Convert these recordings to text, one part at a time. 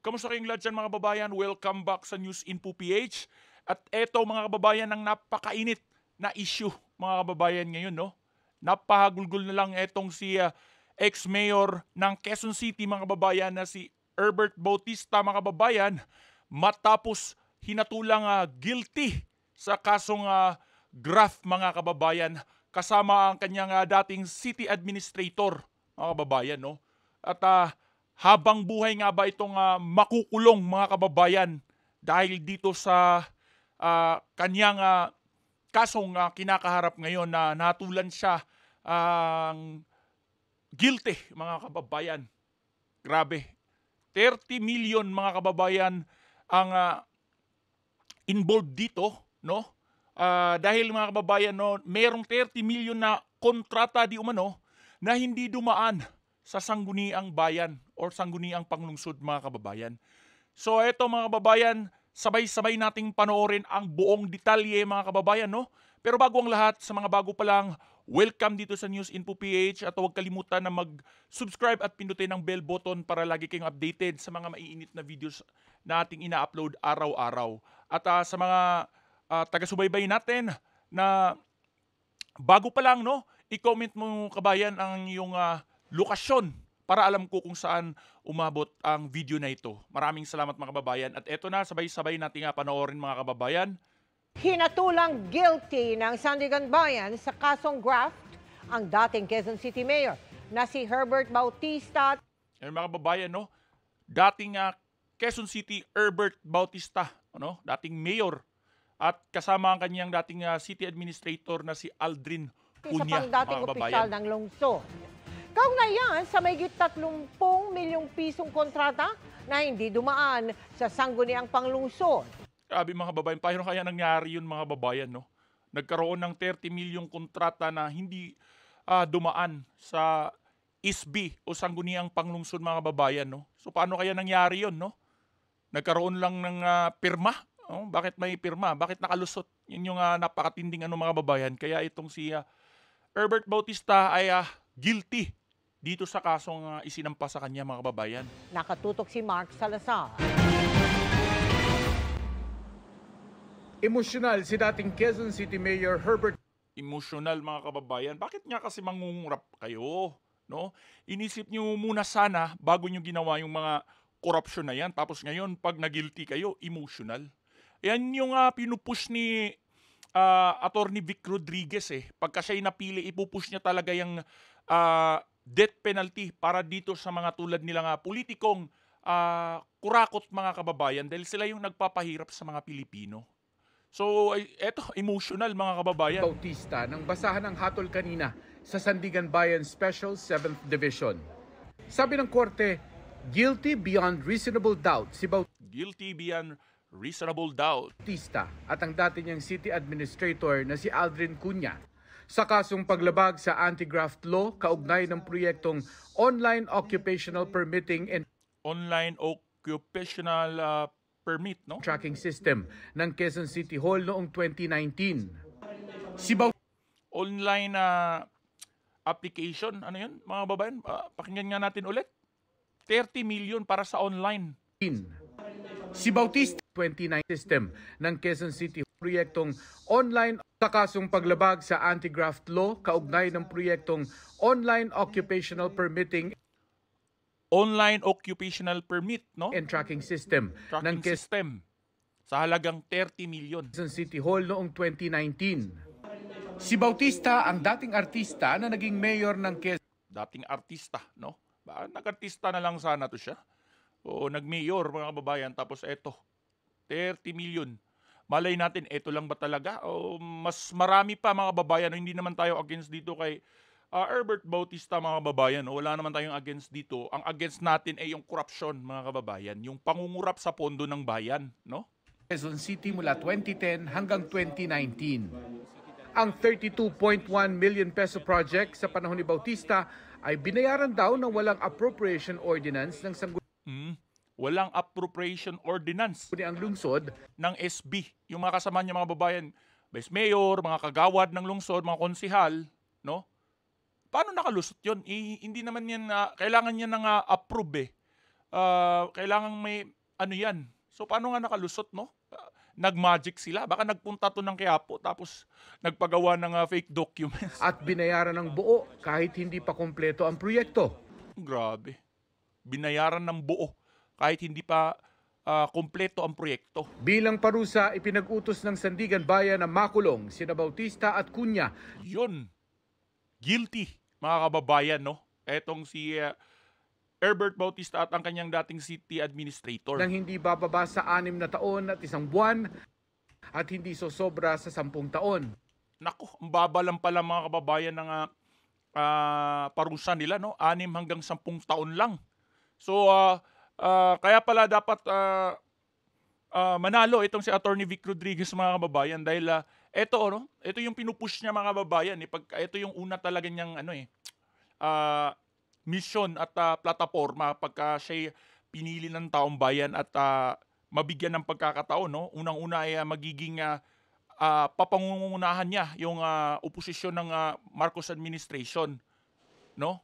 Kamusta kayong lahat dyan mga kababayan? Welcome back sa News Info PH. At eto mga kababayan, ang napakainit na issue mga kababayan ngayon, no? Napahagulgol na lang etong si ex-mayor ng Quezon City mga kababayan na si Herbert Bautista mga kababayan, matapos hinatulang guilty sa kasong graft mga kababayan kasama ang kanyang dating city administrator mga kababayan, no? At habang buhay nga ba itong makukulong mga kababayan dahil dito sa kanyang kasong kinakaharap ngayon na natulan siya guilty mga kababayan. Grabe. 30 million mga kababayan ang involved dito, no? Dahil mga kababayan, no, mayroong 30 million na kontrata di umano na hindi dumaan sa sangguniang bayan or sangguniang panglungsod mga kababayan. So eto mga kababayan, sabay-sabay nating panoorin ang buong detalye mga kababayan, no? Pero bago ang lahat, sa mga bago pa lang, welcome dito sa News Info PH at huwag kalimutan na mag-subscribe at pindutin ang bell button para lagi kayong updated sa mga maiinit na videos na ating ina-upload araw-araw. At sa mga taga-subaybay natin na bago pa lang, no, i-comment mo kabayan ang iyong lokasyon para alam ko kung saan umabot ang video na ito. Maraming salamat mga kababayan. At eto na, sabay-sabay nating panoorin mga kababayan. Hinatulang guilty ng Sandigan Bayan sa kasong graft ang dating Quezon City Mayor na si Herbert Bautista. Mga kababayan, no, dating Quezon City Herbert Bautista, ano, dating mayor, at kasama ang kanyang dating city administrator na si Aldrin Cunha, Isa pang dating opisyal ng lungsod. Kaugnayan sa mahigit 30 milyong pisong kontrata na hindi dumaan sa sangguniang panglungsod. Grabe mga kababayan, paano kaya nangyari yun mga kababayan, no? Nagkaroon ng 30 milyong kontrata na hindi dumaan sa ISB o sangguniang panglungsod mga kababayan, no? So paano kaya nangyari yun, no? Nagkaroon lang ng pirma. Oh, bakit may pirma? Bakit nakalusot? Yun yung napakatinding mga kababayan. Kaya itong si Herbert Bautista ay guilty dito sa kasong isinampa sa kanya mga kababayan. Nakatutok si Mark Salazar. Emosyonal si dating Quezon City Mayor Herbert. Emosyonal mga kababayan. Bakit nga kasi mangungurap kayo? No? Inisip nyo muna sana bago nyo ginawa yung mga korupsyon na yan. Tapos ngayon, pag nagilty kayo, emotional. Yan yung pinupush ni Attorney Vic Rodriguez eh. Pagka siya'y napili, ipupush niya talaga yung death penalty para dito sa mga tulad nilang politikong kurakot mga kababayan dahil sila yung nagpapahirap sa mga Pilipino. So, eto, emotional mga kababayan. Bautista nang basahan ng hatol kanina sa Sandigan Bayan Special 7th Division. Sabi ng korte, guilty beyond reasonable doubt si Guilty beyond reasonable doubt. Bautista at ang dati niyang city administrator na si Aldrin Cunha sa kasong paglabag sa anti-graft law kaugnay ng proyektong online occupational permitting and online occupational permit, no? tracking system ng Quezon City Hall noong 2019. Si online application, ano yun mga babayan? Pakinggan nga natin ulit. 30 million para sa online. Si Bautista 29 system ng Quezon City proyektong online sa kasong paglabag sa anti-graft law kaugnay ng proyektong online occupational permitting online occupational permit, no? and tracking system Tracking ng system sa halagang 30 million. Quezon City Hall noong 2019. Si Bautista ang dating artista na naging mayor ng Quezon. Dating artista, no? Nag-artista na lang sana to siya. O nag-mayor mga kababayan, tapos eto 30 million. Malay natin, eto lang ba talaga? O mas marami pa mga kababayan. Hindi naman tayo against dito kay Herbert Bautista mga kababayan. Wala naman tayong against dito. Ang against natin ay yung corruption mga kababayan. Yung pangungurap sa pondo ng bayan, no? Quezon City mula 2010 hanggang 2019. Ang 32.1 million peso project sa panahon ni Bautista ay binayaran daw ng walang appropriation ordinance ng Walang appropriation ordinance ang lungsod ng SB. Yung mga kasama niya mga babayan, vice mayor, mga kagawad ng lungsod, mga konsihal, no? Paano nakalusot yun? Hindi naman yan, kailangan yan ng approve eh. Kailangan may ano yan. So paano nga nakalusot, no? Nag-magic sila. Baka nagpunta to ng Quiapo tapos nagpagawa ng fake documents. At binayaran ng buo kahit hindi pa kumpleto ang proyekto. Grabe. Binayaran ng buo kahit hindi pa kumpleto ang proyekto. Bilang parusa, ipinag-utos ng Sandigan Bayan na makulong sina Bautista at Cunha. Yun. Guilty, mga kababayan, no? Etong si Herbert Bautista at ang kanyang dating city administrator. Nang hindi bababa sa 6 na taon at 1 buwan at hindi sosobra sa 10 taon. Nako, ang baba lang pala mga kababayan ng parusa nila, no? 6 hanggang 10 taon lang. So, kaya pala dapat manalo itong si Attorney Vic Rodriguez mga kababayan dahil ito yung pinupush niya mga kababayan. Ito yung una talaga niyang mission at plataforma pagka siya pinili ng taong bayan at mabigyan ng pagkakataon, no? Unang-una ay magiging papangungunahan niya yung oposisyon ng Marcos administration, no?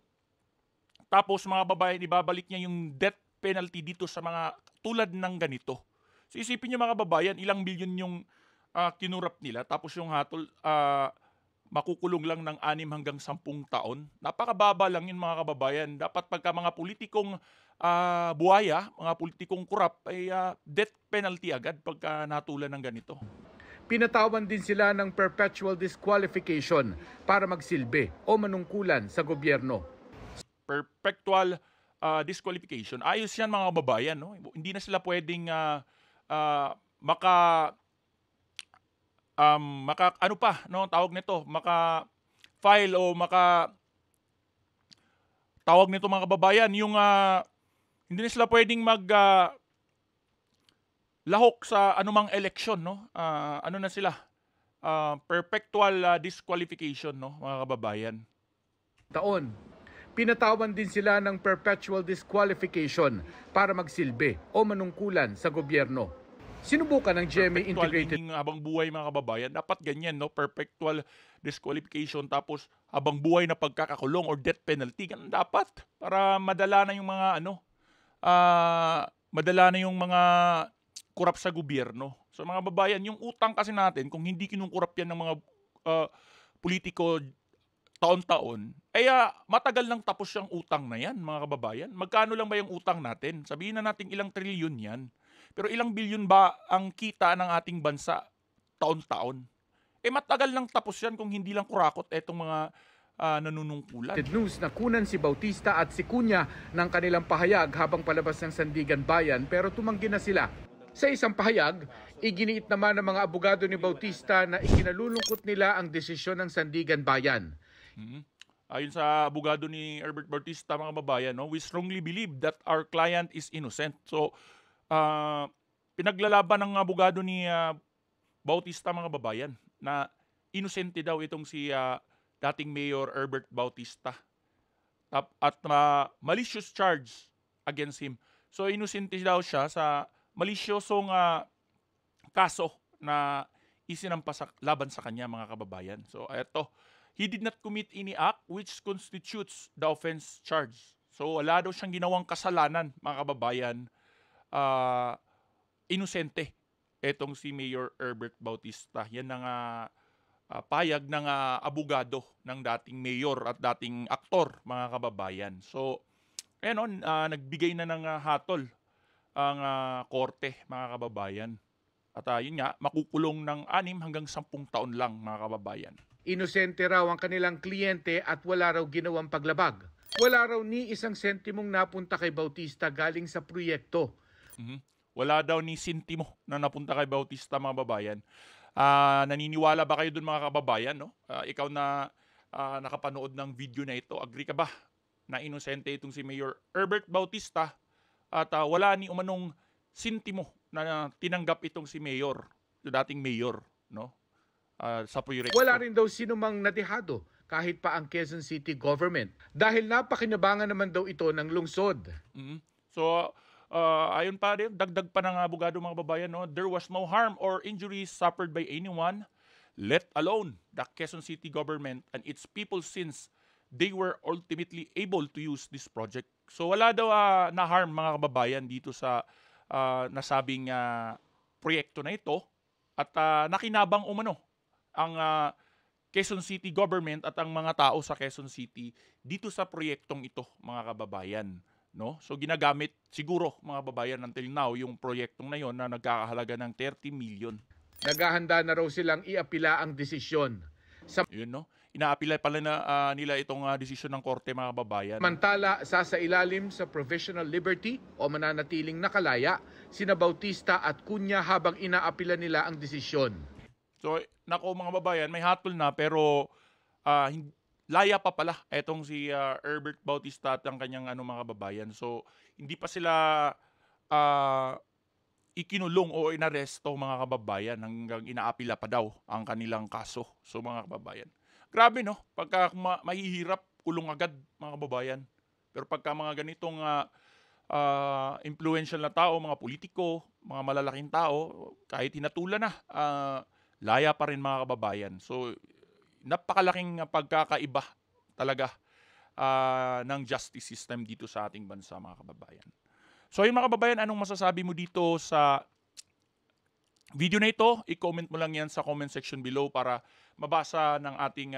Tapos mga babayan, ibabalik niya yung death penalty dito sa mga tulad ng ganito. So isipin niyo mga babayan, ilang bilyon yung kinurap nila tapos yung hatol makukulong lang ng 6 hanggang 10 taon. Napakababa lang yun mga kababayan. Dapat pagka mga politikong buhaya, mga politikong kurap, ay death penalty agad pagka natulan ng ganito. Pinatawan din sila ng perpetual disqualification para magsilbi o manungkulan sa gobyerno. Perpetual disqualification. Ayos yan mga kababayan. No? Hindi na sila pwedeng ano pa, no, tawag nito, maka-file o tawag nito mga kababayan, yung hindi na sila pwedeng lahok sa anumang eleksyon, no? Ano na sila? Perpetual disqualification, no, mga kababayan. Taon. Pinatawan din sila ng perpetual disqualification para magsilbi o manungkulan sa gobyerno. Sinubukan ng GMA Integrated habang buhay mga kababayan, dapat ganyan, no? Perpetual disqualification tapos habang buhay na pagkakakulong or death penalty, ganun dapat para madala na yung mga madala na yung mga kurap sa gobyerno. So mga babayan, yung utang kasi natin kung hindi kinukurap yan ng mga politiko taon-taon, ay matagal nang tapos yung utang na yan mga kababayan. Magkano lang ba yung utang natin? Sabihin na natin ilang trilyon yan. Pero ilang bilyon ba ang kita ng ating bansa taon-taon? Matagal lang tapos yan kung hindi lang kurakot etong mga nanunungkulan. News na kunan si Bautista at si Cunha ng kanilang pahayag habang palabas ng Sandigan Bayan pero tumanggi na sila. Sa isang pahayag, iginiit naman ng mga abogado ni Bautista na ikinalulungkot nila ang desisyon ng Sandigan Bayan. Ayon sa abogado ni Herbert Bautista mga babayan, no, we strongly believe that our client is innocent. So, pinaglalaban ng abogado ni Bautista mga babayan na inosente daw itong si dating Mayor Herbert Bautista at malicious charge against him. So inosente daw siya sa malisyosong kaso na isinampa laban sa kanya mga kababayan. So eto, he did not commit any act which constitutes the offense charge. So wala daw siyang ginawang kasalanan mga kababayan. Inosente etong si Mayor Herbert Bautista. Yan ang payag ng abogado ng dating mayor at dating aktor mga kababayan. So nagbigay na ng hatol ang korte mga kababayan. At yun nga, makukulong ng 6 hanggang 10 taon lang mga kababayan. Inosente raw ang kanilang kliyente at wala raw ginawang paglabag. Wala raw ni isang sentimong napunta kay Bautista galing sa proyekto. Wala daw ni sintimo na napunta kay Bautista mga babayan. Naniniwala ba kayo dun mga kababayan? No? Ikaw na nakapanood ng video na ito, agree ka ba na inosente itong si Mayor Herbert Bautista at wala ni umanong sintimo na tinanggap itong si Mayor, yung dating Mayor, no? Sa proyekto. Wala rin daw sinumang nadehado kahit pa ang Quezon City government dahil napakinabangan naman daw ito ng lungsod. So, ayon pa rin, dagdag pa ng abogado mga babayan, no? There was no harm or injuries suffered by anyone, let alone the Quezon City government and its people since they were ultimately able to use this project. So wala daw na harm mga kababayan dito sa nasabing proyekto na ito at nakinabang umano ang Quezon City government at ang mga tao sa Quezon City dito sa proyektong ito, mga kababayan, no? So ginagamit siguro, mga kababayan, until now yung proyektong na yon na nagkakahalaga ng 30 million. Naghahanda na raw silang iapila ang desisyon. Yun, no? Inaapila pala na nila itong desisyon ng korte, mga kababayan. Samantala, sasailalim sa provisional liberty o mananatiling nakalaya sina Bautista at Cunha habang inaapila nila ang desisyon. So, nako mga babayan, may hatol na pero laya pa pala etong si Herbert Bautista at ang kanyang mga babayan. So, hindi pa sila ikinulong o inaresto, mga kababayan, hanggang inaapila pa daw ang kanilang kaso. So, mga kababayan, grabe, no? Pagka mahihirap, kulong agad, mga kababayan. Pero pagka mga ganitong influential na tao, mga politiko, mga malalaking tao, kahit hinatulan na, laya pa rin, mga kababayan. So, napakalaking pagkakaiba talaga ng justice system dito sa ating bansa, mga kababayan. So, yun, mga kababayan, anong masasabi mo dito sa video na ito? I-comment mo lang yan sa comment section below para mabasa ng ating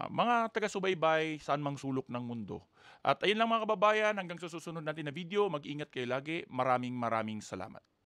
mga taga-subaybay saan mang sulok ng mundo. At ayun lang, mga kababayan, hanggang sa susunod natin na video, mag-ingat kayo lagi. Maraming salamat.